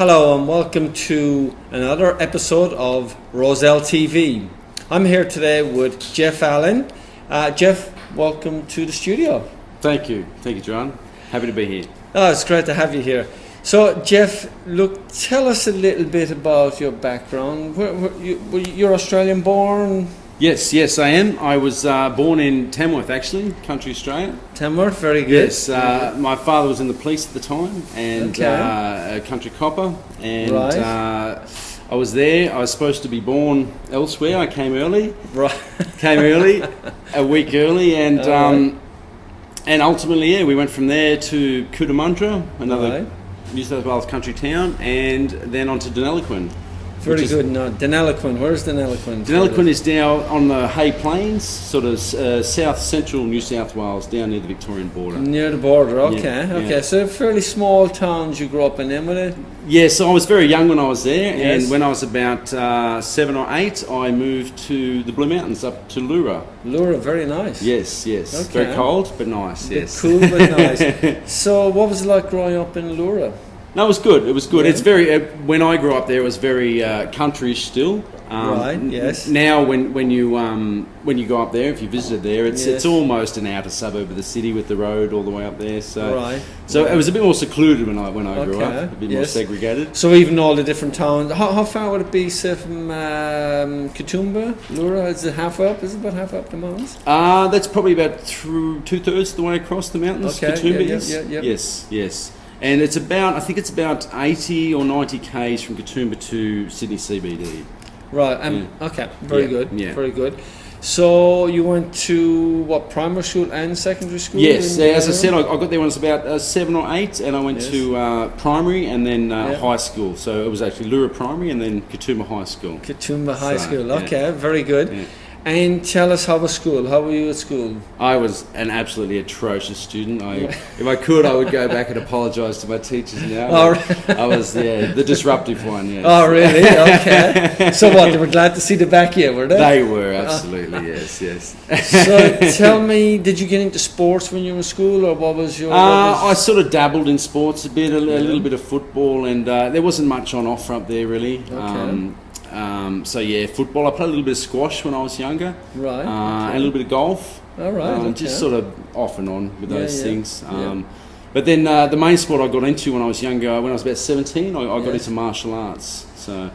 Hello and welcome to another episode of Rozelle TV. I'm here today with Jeff Allen. Jeff, welcome to the studio. Thank you, John. Happy to be here. Oh, it's great to have you here. So, Jeff, look, tell us a little bit about your background. You're Australian born? Yes, I am. I was born in Tamworth, actually, country Australia. Tamworth, very good. Yes, my father was in the police at the time, and a country copper. And I was there. I was supposed to be born elsewhere. I came early. Right. A week early, and ultimately, we went from there to Cootamundra, another New South Wales country town, and then on to Deniliquin. Very good. No, Deniliquin. Where's Deniliquin? Deniliquin is down on the Hay Plains, sort of south-central New South Wales, down near the Victorian border. Near the border, okay. Yeah. So fairly small towns you grew up in then, with it? Yes, I was very young when I was there, yes. And when I was about 7 or 8, I moved to the Blue Mountains, up to Lura. Lura, very nice. Yes. Okay. Very cold, but nice, yes. Cool, but nice. So what was it like growing up in Lura? No, it was good. Yeah. It's very. When I grew up there, it was very countryish still. Yes. Now, when you go up there, if you visited there, it's almost an outer suburb of the city with the road all the way up there. So, it was a bit more secluded when I grew up, a bit more segregated. So even all the different towns. How far would it be, say, from Katoomba, Lura? Is it halfway up? Is it about halfway up the mountains? That's probably about through 2/3 of the way across the mountains. Okay. Katoomba is. Yes. And it's about 80 or 90 k's from Katoomba to Sydney CBD. Right. Okay. Very good. Yeah. Very good. So you went to primary school and secondary school? Yes. As I said, I got there when I was about 7 or 8, and I went to primary and then high school. So it was actually Lura Primary and then Katoomba High School. Katoomba High School. Okay. Very good. Yeah. And tell us, how was school? How were you at school? I was an absolutely atrocious student. If I could, I would go back and apologise to my teachers now. I was the disruptive one. Yes. Oh, really? Okay. So what? They were glad to see the back of you, were they? They were, absolutely. Yes. So tell me, did you get into sports when you were in school, or what was your? I sort of dabbled in sports a bit, a little bit of football, and there wasn't much on offer up there really. Okay. Football. I played a little bit of squash when I was younger, right? And a little bit of golf. All right, just sort of off and on with those things. But then the main sport I got into when I was younger, when I was about 17, I got into martial arts. So.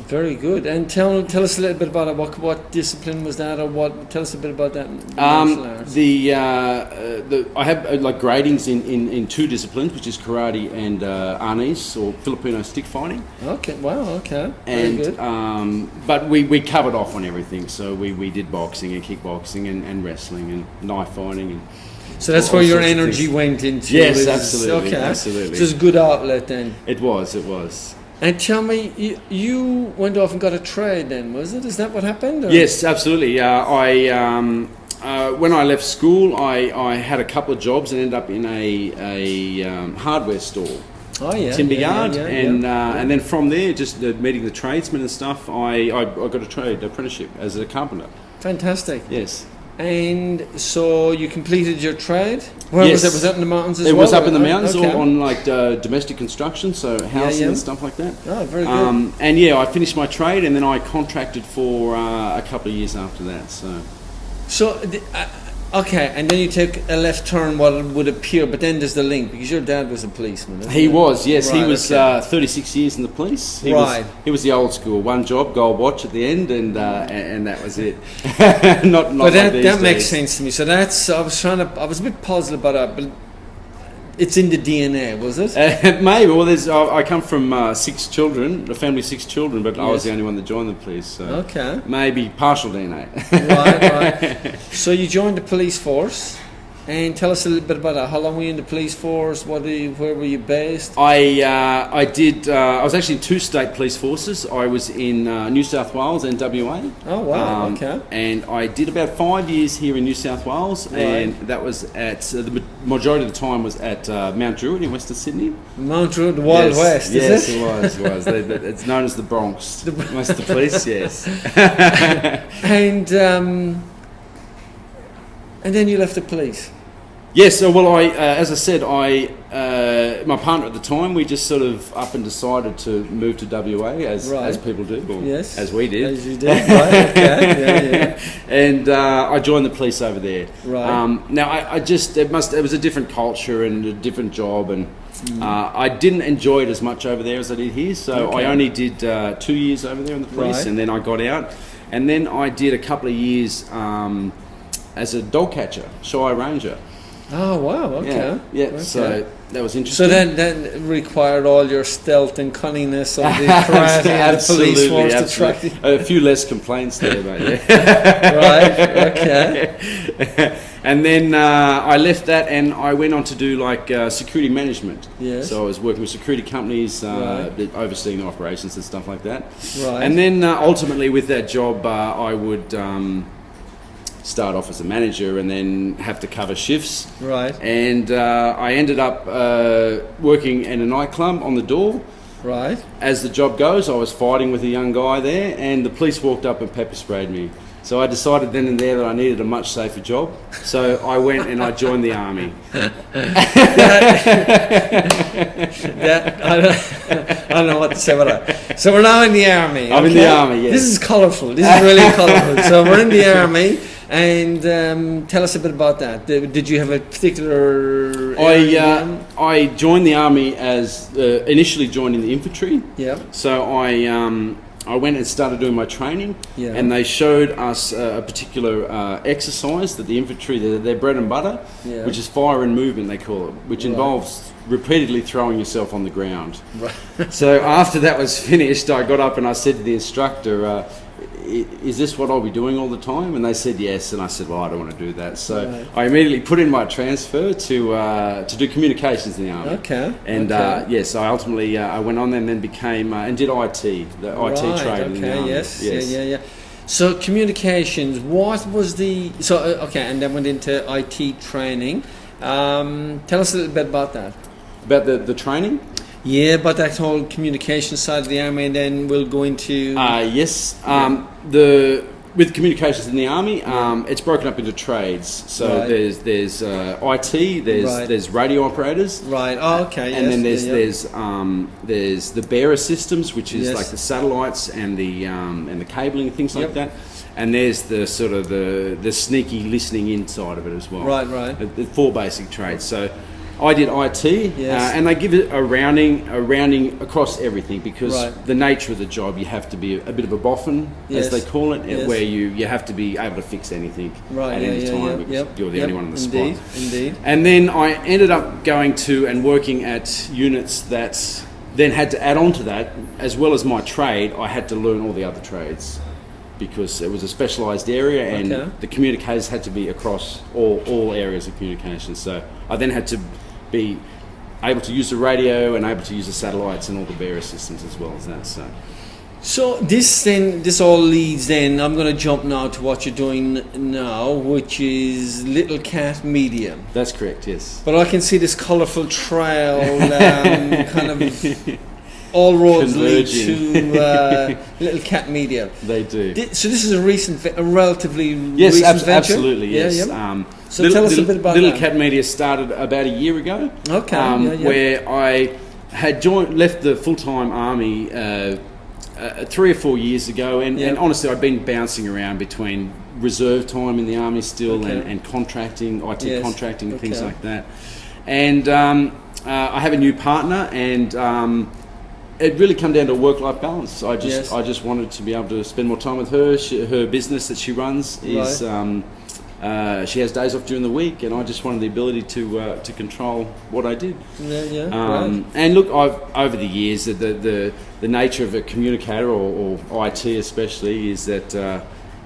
Very good. And tell us a little bit about it. What discipline was that, or what? Tell us a bit about that. I have gradings in 2 disciplines, which is karate and arnis, or Filipino stick fighting. Okay. Wow. Okay. And very good. But we covered off on everything. So we did boxing and kickboxing and wrestling and knife fighting and. So that's where your energy went into. Yes, absolutely. Okay. Absolutely. So it's a good outlet then. It was. And tell me, you went off and got a trade then, was it? Is that what happened? Or? Yes, absolutely. When I left school, I had a couple of jobs and ended up in a hardware store. Oh yeah. Timber yard, and then from there, just meeting the tradesmen and stuff, I got a trade apprenticeship as a carpenter. Fantastic. Yes. And so you completed your trade? Where was it? Was that in the mountains as well? It was up in the mountains, okay. on domestic construction, so housing and stuff like that. Oh, very good. I finished my trade, and then I contracted for a couple of years after that. Okay, and then you take a left turn, what would appear, but then there's the link, because your dad was a policeman, isn't he? Was, yes. Right, he was 36 years in the police. He was the old school, one job, gold watch at the end, and that was it. not but that makes days. sense to me. So I was a bit puzzled about that, but it's in the DNA, was it? Maybe. Well, I come from 6 children, a family of 6 children, but I was the only one that joined the police. So maybe partial DNA. Right. So you joined the police force, and tell us a little bit about that. How long were you in the police force? Where were you based? I was actually in 2 state police forces. I was in New South Wales and WA. Oh wow! Okay. And I did about 5 years here in New South Wales, and that was at the majority of the time was at Mount Druitt in Western Sydney. Mount Druitt, the Wild West. Yes, is it? it was. It's known as the Bronx. Most of the police, yes. And then you left the police. Yes, well, as I said, my partner at the time, we just sort of up and decided to move to WA, as people do, or as we did. As you did, right, okay, And I joined the police over there. Right. Now, it was a different culture and a different job, and I didn't enjoy it as much over there as I did here, so I only did 2 years over there in the police, and then I got out, and then I did a couple of years as a dog catcher, shy ranger. Oh wow! Okay. Yeah. Okay. So that was interesting. So that required all your stealth and cunningness of the karate and the police force to track you. A few less complaints there, but yeah. Right. Okay. And then I left that and I went on to do like security management. Yes. So I was working with security companies, overseeing the operations and stuff like that. Right. And then ultimately with that job, I would start off as a manager and then have to cover shifts. Right. And I ended up working in a nightclub on the door. Right. As the job goes, I was fighting with a young guy there and the police walked up and pepper sprayed me. So I decided then and there that I needed a much safer job. So I went and I joined the army. I don't know what to say about that. So we're now in the army. I'm in the army, yes. This is colourful. This is really colourful. So we're in the army. And tell us a bit about that. Did you have a particular? I joined the army as initially joined in the infantry. Yeah. So I went and started doing my training, and they showed us a particular exercise that the infantry, their bread and butter, which is fire and movement they call it, which involves repeatedly throwing yourself on the ground. Right. So after that was finished, I got up and I said to the instructor, is this what I'll be doing all the time? And they said yes, and I said, well, I don't want to do that. So I immediately put in my transfer to do communications in the army. Okay. And yes, I ultimately I went on and then became and did IT, the IT trade in the army. Yes. Yeah. So communications, what was the and then went into IT training. Tell us a little bit about that. About the training. Yeah, but that whole communication side of the army, and then we'll go into... Yes. With communications in the army, it's broken up into trades. So there's IT, there's radio operators. Right. Oh, okay. And then there's the bearer systems, which is like the satellites and the cabling and things like that. And there's the sort of the sneaky listening inside of it as well. Right. The 4 basic trades. So I did IT, and they give it a rounding across everything because the nature of the job, you have to be a bit of a boffin, as they call it, where you have to be able to fix anything at any time because you're the only one on the spot. Indeed. And then I ended up going to and working at units that then had to add on to that, as well as my trade, I had to learn all the other trades because it was a specialised area and the communicators had to be across all areas of communication. So I then had to be able to use the radio and able to use the satellites and all the bearer systems as well as that. So this all leads then, I'm going to jump now to what you're doing now, which is Little Cat Media. That's correct, yes. But I can see this colourful trail kind of... All roads lead to Little Cat Media. They do. So this is a relatively recent venture? Absolutely, yes. So tell us a bit about that. Little Cat Media started about a year ago. Okay. Where I had left the full-time army 3 or 4 years ago, and honestly, I've been bouncing around between reserve time in the army still and contracting, IT contracting, and things like that. And I have a new partner, and it really come down to work-life balance. I just wanted to be able to spend more time with her. Her business that she runs is she has days off during the week, and I just wanted the ability to control what I did. And look, over the years, the nature of a communicator or IT especially is that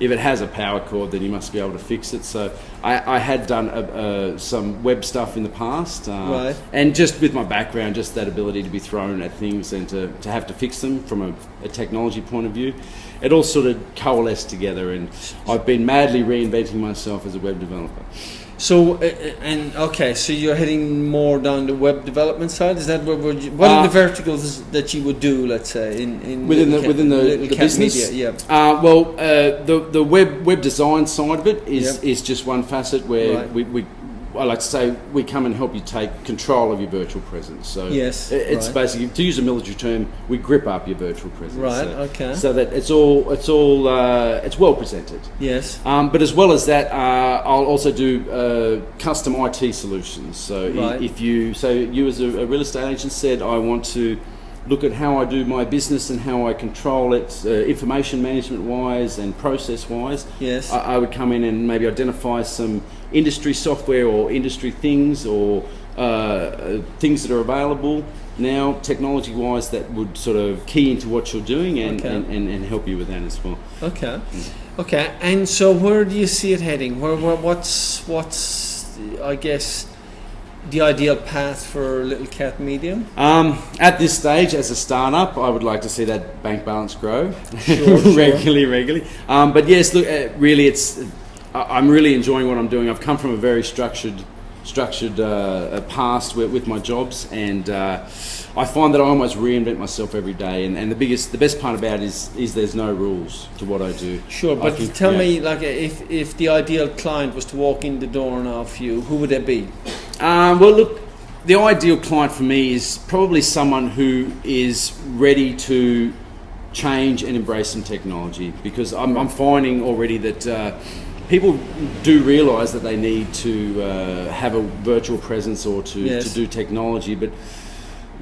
if it has a power cord, then you must be able to fix it. So I had done some web stuff in the past, and just with my background, just that ability to be thrown at things and to have to fix them from a technology point of view, it all sort of coalesced together, and I've been madly reinventing myself as a web developer. So so you're heading more down the web development side. Is that what are the verticals that you would do? Let's say within the business. Media, the web design side of it is just one facet where I like to say we come and help you take control of your virtual presence. So yes, it's basically, to use a military term, we grip up your virtual presence. Right. So, Okay. So that it's well presented. Yes. But as well as that, I'll also do custom IT solutions. So if you as a real estate agent said, I want to look at how I do my business and how I control it, information management wise and process wise. Yes. I would come in and maybe identify some industry software or industry things or things that are available now technology wise that would sort of key into what you're doing and help you with that as well. Okay. Okay. And so where do you see it heading? What's I guess the ideal path for Little Cat Medium? At this stage, as a startup, I would like to see that bank balance grow Sure. regularly. But yes, look, really, I'm really enjoying what I'm doing. I've come from a very structured past with my jobs, and I find that I almost reinvent myself every day. And the best part about it is there's no rules to what I do. Sure, but tell me, like, if the ideal client was to walk in the door now for you, who would they be? Well, look, the ideal client for me is probably someone who is ready to change and embrace some technology, because I'm finding already that people do realise that they need to have a virtual presence or to do technology, but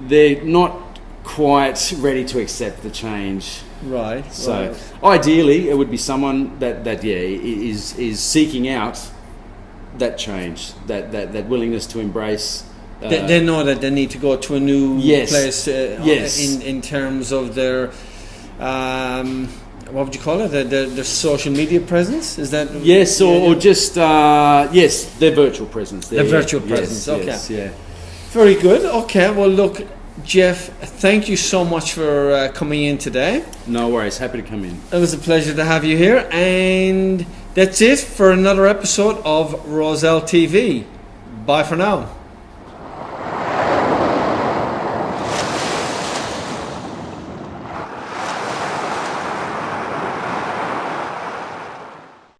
they're not quite ready to accept the change. Right. So ideally, it would be someone that is seeking out that change, that willingness to embrace. They know that they need to go to a new place. In terms of their what would you call it? Their social media presence? Is that or just their virtual presence. Their virtual presence. Okay. Yes, yeah. Very good. Okay. Well, look, Jeff, thank you so much for coming in today. No worries. Happy to come in. It was a pleasure to have you here, and that's it for another episode of Rozelle TV. Bye for now.